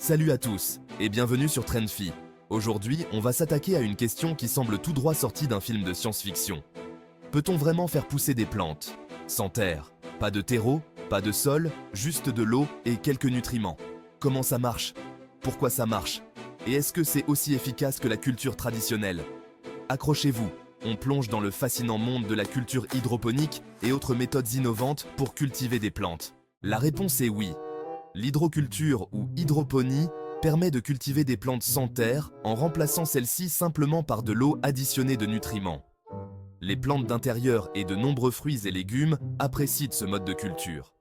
Salut à tous et bienvenue sur Trendfi. Aujourd'hui, on va s'attaquer à une question qui semble tout droit sortie d'un film de science-fiction. Peut-on vraiment faire pousser des plantes sans terre? Pas de terreau, pas de sol, juste de l'eau et quelques nutriments. Comment ça marche? Pourquoi ça marche? Et est-ce que c'est aussi efficace que la culture traditionnelle? Accrochez-vous, on plonge dans le fascinant monde de la culture hydroponique et autres méthodes innovantes pour cultiver des plantes. La réponse est oui. L'hydroculture ou hydroponie permet de cultiver des plantes sans terre en remplaçant celles-ci simplement par de l'eau additionnée de nutriments. Les plantes d'intérieur et de nombreux fruits et légumes apprécient ce mode de culture.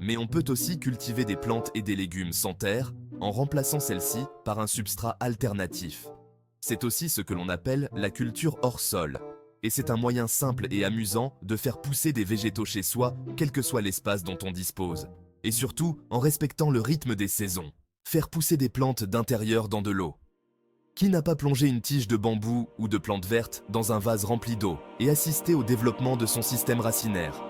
Mais on peut aussi cultiver des plantes et des légumes sans terre en remplaçant celles-ci par un substrat alternatif. C'est aussi ce que l'on appelle la culture hors sol. Et c'est un moyen simple et amusant de faire pousser des végétaux chez soi, quel que soit l'espace dont on dispose. Et surtout, en respectant le rythme des saisons. Faire pousser des plantes d'intérieur dans de l'eau. Qui n'a pas plongé une tige de bambou ou de plante verte dans un vase rempli d'eau et assisté au développement de son système racinaire?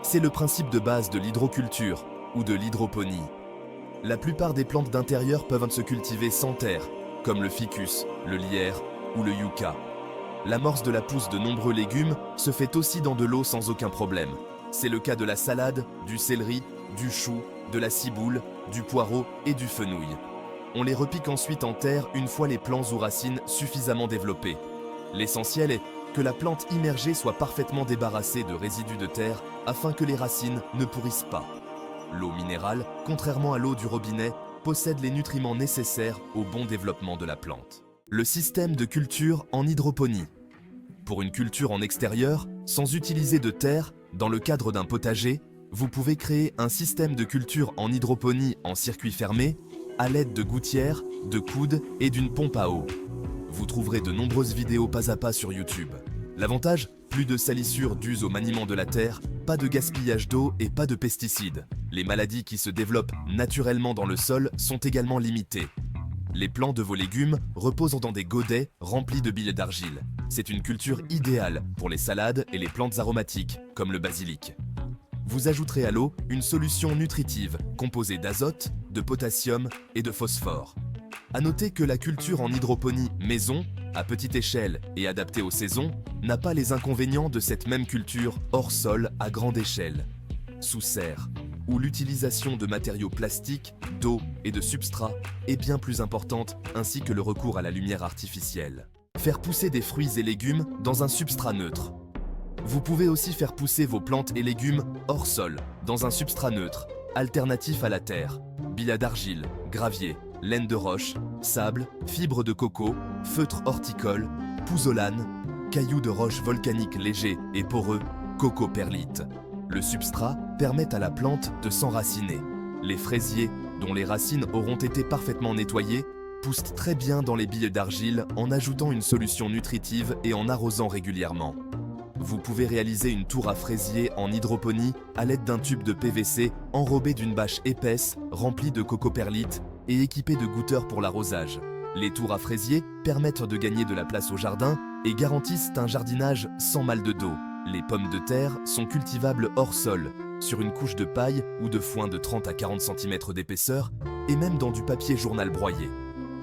C'est le principe de base de l'hydroculture ou de l'hydroponie. La plupart des plantes d'intérieur peuvent se cultiver sans terre, comme le ficus, le lierre ou le yucca. L'amorce de la pousse de nombreux légumes se fait aussi dans de l'eau sans aucun problème. C'est le cas de la salade, du céleri, du chou, de la ciboule, du poireau et du fenouil. On les repique ensuite en terre une fois les plants ou racines suffisamment développés. L'essentiel est que la plante immergée soit parfaitement débarrassée de résidus de terre afin que les racines ne pourrissent pas. L'eau minérale, contrairement à l'eau du robinet, possède les nutriments nécessaires au bon développement de la plante. Le système de culture en hydroponie. Pour une culture en extérieur, sans utiliser de terre, dans le cadre d'un potager, vous pouvez créer un système de culture en hydroponie en circuit fermé à l'aide de gouttières, de coudes et d'une pompe à eau. Vous trouverez de nombreuses vidéos pas à pas sur YouTube. L'avantage, plus de salissures dues au maniement de la terre, pas de gaspillage d'eau et pas de pesticides. Les maladies qui se développent naturellement dans le sol sont également limitées. Les plants de vos légumes reposent dans des godets remplis de billes d'argile. C'est une culture idéale pour les salades et les plantes aromatiques, comme le basilic. Vous ajouterez à l'eau une solution nutritive composée d'azote, de potassium et de phosphore. À noter que la culture en hydroponie maison, à petite échelle et adaptée aux saisons, n'a pas les inconvénients de cette même culture hors sol à grande échelle, sous serre, où l'utilisation de matériaux plastiques, d'eau et de substrats est bien plus importante, ainsi que le recours à la lumière artificielle. Faire pousser des fruits et légumes dans un substrat neutre. Vous pouvez aussi faire pousser vos plantes et légumes hors sol, dans un substrat neutre, alternatif à la terre, billes d'argile, gravier, laine de roche, sable, fibres de coco, feutre horticole, pouzzolane, cailloux de roche volcanique légers et poreux, coco-perlite. Le substrat permet à la plante de s'enraciner. Les fraisiers, dont les racines auront été parfaitement nettoyées, poussent très bien dans les billes d'argile en ajoutant une solution nutritive et en arrosant régulièrement. Vous pouvez réaliser une tour à fraisier en hydroponie à l'aide d'un tube de PVC enrobé d'une bâche épaisse remplie de coco-perlite et équipée de goutteurs pour l'arrosage. Les tours à fraisier permettent de gagner de la place au jardin et garantissent un jardinage sans mal de dos. Les pommes de terre sont cultivables hors sol, sur une couche de paille ou de foin de 30 à 40 cm d'épaisseur et même dans du papier journal broyé,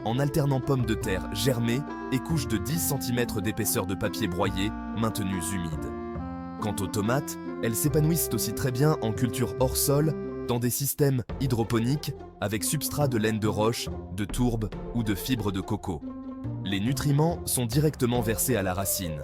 en alternant pommes de terre germées et couches de 10 cm d'épaisseur de papier broyé maintenues humides. Quant aux tomates, elles s'épanouissent aussi très bien en culture hors sol, dans des systèmes hydroponiques avec substrat de laine de roche, de tourbe ou de fibres de coco. Les nutriments sont directement versés à la racine.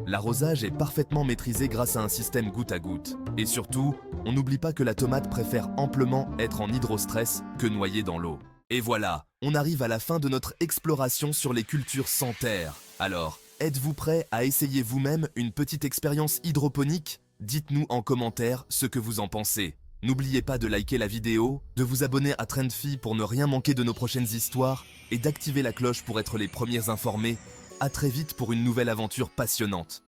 L'arrosage est parfaitement maîtrisé grâce à un système goutte à goutte. Et surtout, on n'oublie pas que la tomate préfère amplement être en hydrostress que noyée dans l'eau. Et voilà, on arrive à la fin de notre exploration sur les cultures sans terre. Alors, êtes-vous prêt à essayer vous-même une petite expérience hydroponique? Dites-nous en commentaire ce que vous en pensez. N'oubliez pas de liker la vidéo, de vous abonner à Trendfi pour ne rien manquer de nos prochaines histoires et d'activer la cloche pour être les premiers informés. À très vite pour une nouvelle aventure passionnante.